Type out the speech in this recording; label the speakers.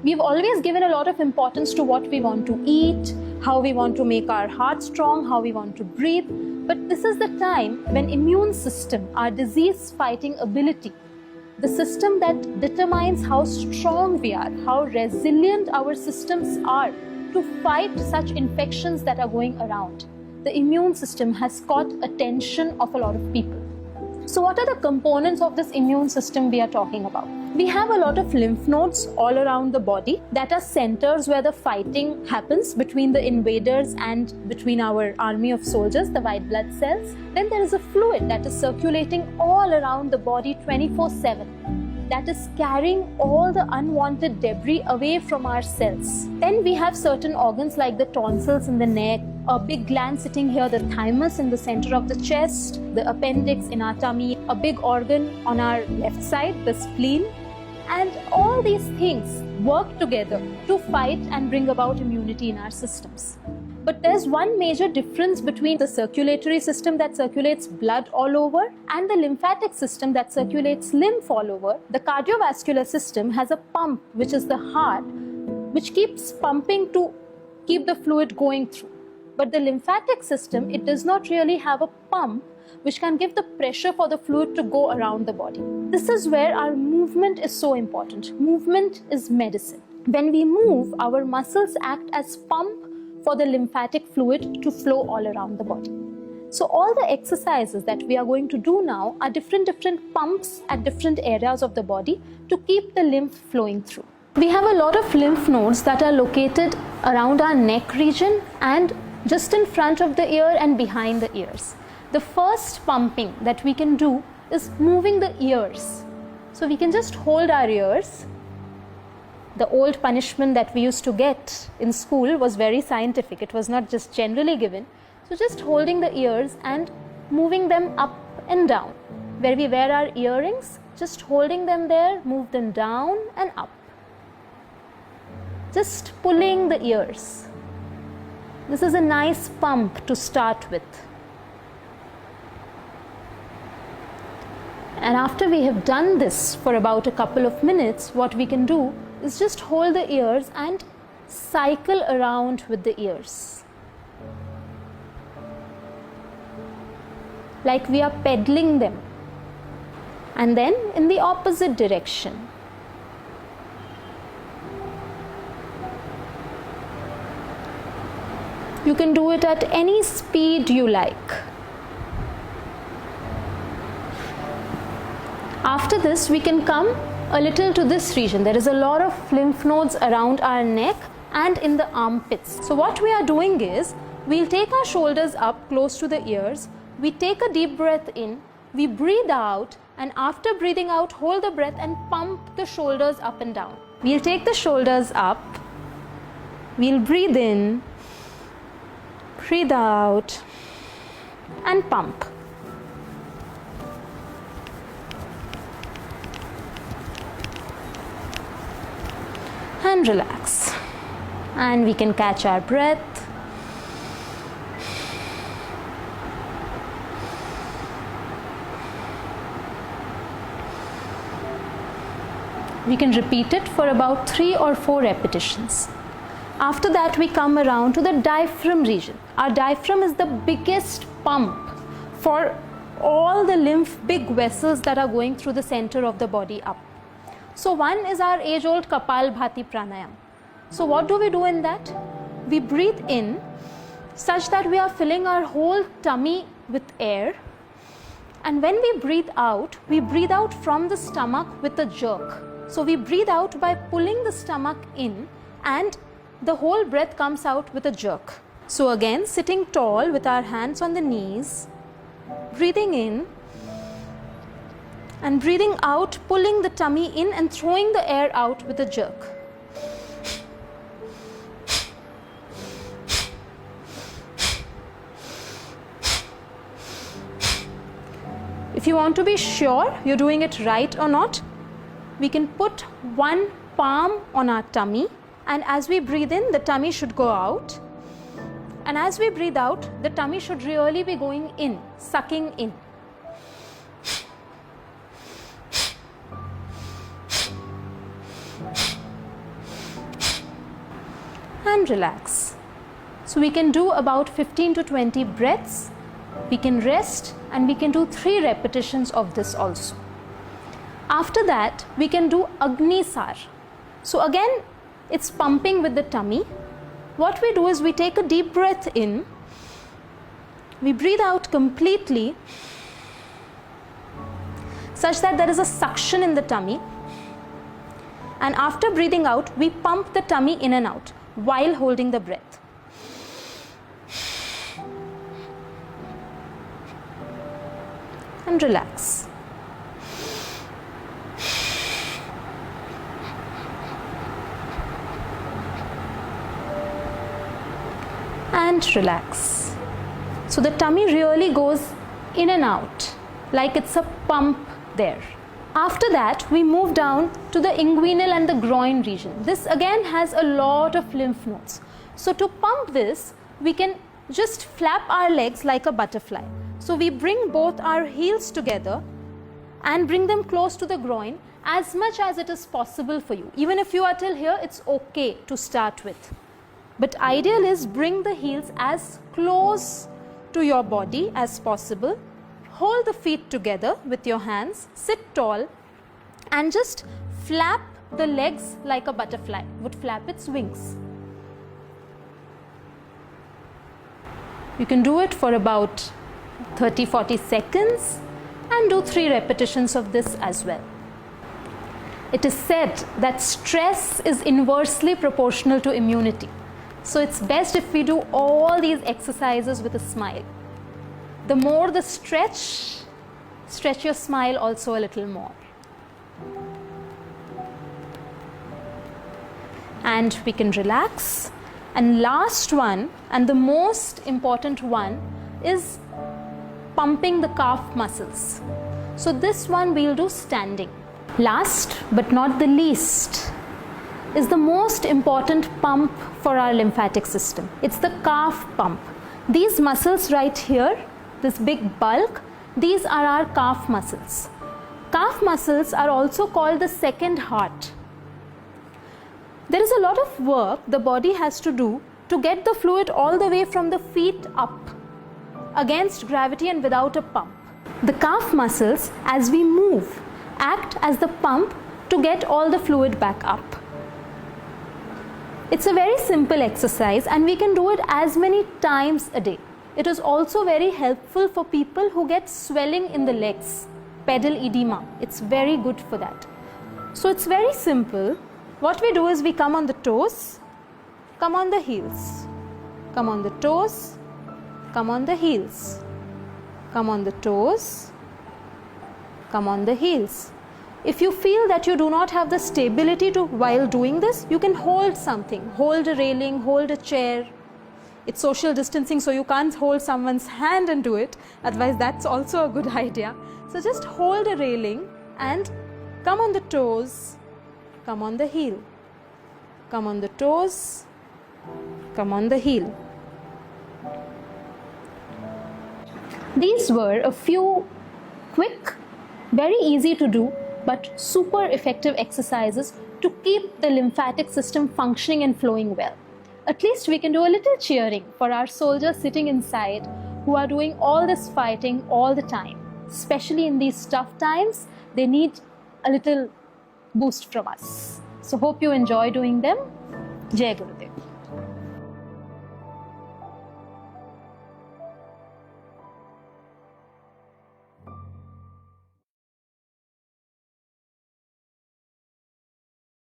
Speaker 1: We've always given a lot of importance to what we want to eat, how we want to make our heart strong, how we want to breathe. But this is the time when immune system, our disease fighting ability, the system that determines how strong we are, how resilient our systems are to fight such infections that are going around. The immune system has caught attention of a lot of people. So what are the components of this immune system we are talking about? We have a lot of lymph nodes all around the body that are centers where the fighting happens between the invaders and between our army of soldiers, the white blood cells. Then there is a fluid that is circulating all around the body 24/7. That is carrying all the unwanted debris away from our cells. Then we have certain organs like the tonsils in the neck, a big gland sitting here, the thymus in the center of the chest, the appendix in our tummy, a big organ on our left side, the spleen. And all these things work together to fight and bring about immunity in our systems. But there's one major difference between the circulatory system that circulates blood all over and the lymphatic system that circulates lymph all over. The cardiovascular system has a pump, which is the heart, which keeps pumping to keep the fluid going through. But the lymphatic system, it does not really have a pump which can give the pressure for the fluid to go around the body. This is where our movement is so important. Movement is medicine. When we move, our muscles act as pump for the lymphatic fluid to flow all around the body. So all the exercises that we are going to do now are different pumps at different areas of the body to keep the lymph flowing through. We have a lot of lymph nodes that are located around our neck region and just in front of the ear and behind the ears. The first pumping that we can do is moving the ears. So we can just hold our ears. The old punishment that we used to get in school was very scientific. It was not just generally given. So just holding the ears and moving them up and down. Where we wear our earrings, just holding them there, move them down and up. Just pulling the ears. This is a nice pump to start with. And after we have done this for about a couple of minutes, what we can do is just hold the ears and cycle around with the ears. Like we are pedaling them. And then in the opposite direction. You can do it at any speed you like. After this, we can come a little to this region. There is a lot of lymph nodes around our neck and in the armpits. So what we are doing is, we'll take our shoulders up close to the ears. We take a deep breath in, we breathe out, and after breathing out, hold the breath and pump the shoulders up and down. We'll take the shoulders up, we'll breathe in, breathe out, and pump. And relax. And we can catch our breath. We can repeat it for about 3 or 4 repetitions. After that, we come around to the diaphragm region. Our diaphragm is the biggest pump for all the big vessels that are going through the center of the body up. So one is our age-old Kapalbhati pranayam. So what do we do in that? We breathe in such that we are filling our whole tummy with air. And when we breathe out from the stomach with a jerk. So we breathe out by pulling the stomach in and the whole breath comes out with a jerk. So again, sitting tall with our hands on the knees, breathing in and breathing out, pulling the tummy in and throwing the air out with a jerk. If you want to be sure you're doing it right or not, we can put one palm on our tummy, and as we breathe in, the tummy should go out. And as we breathe out, the tummy should really be going in, sucking in. and relax. So we can do about 15 to 20 breaths. We can rest and we can do 3 repetitions of this also. After that, we can do Agnisar. So again, it's pumping with the tummy. What we do is we take a deep breath in, we breathe out completely such that there is a suction in the tummy, and after breathing out, we pump the tummy in and out while holding the breath. And relax. And relax. So the tummy really goes in and out like it's a pump there. After that, we move down to the inguinal and the groin region. This again has a lot of lymph nodes. So to pump this, we can just flap our legs like a butterfly. So we bring both our heels together and bring them close to the groin as much as it is possible for you. Even if you are till here, it's okay to start with. But ideal is bring the heels as close to your body as possible. Hold the feet together with your hands, sit tall, and just flap the legs like a butterfly would flap its wings. You can do it for about 30-40 seconds and do 3 repetitions of this as well. It is said that stress is inversely proportional to immunity. So it's best if we do all these exercises with a smile. The more the stretch your smile also a little more. And we can relax. And last one, and the most important one, is pumping the calf muscles. So this one we'll do standing. Last but not the least is the most important pump for our lymphatic system. It's the calf pump. These muscles right here, this big bulk, these are our calf muscles. Calf muscles are also called the second heart. There is a lot of work the body has to do to get the fluid all the way from the feet up against gravity and without a pump. The calf muscles, as we move, act as the pump to get all the fluid back up. It's a very simple exercise and we can do it as many times a day. It is also very helpful for people who get swelling in the legs, pedal edema. It's very good for that. So it's very simple. What we do is we come on the toes, come on the heels, come on the toes, come on the heels, come on the toes, come on the heels. If you feel that you do not have the stability to while doing this, you can hold something, hold a railing, hold a chair. It's social distancing, so you can't hold someone's hand and do it. Otherwise, that's also a good idea. So just hold a railing and come on the toes, come on the heel, come on the toes, come on the heel. These were a few quick, very easy to do, but super effective exercises to keep the lymphatic system functioning and flowing well. At least we can do a little cheering for our soldiers sitting inside who are doing all this fighting all the time. Especially in these tough times, they need a little boost from us. So hope you enjoy doing them. Jai Gurudev.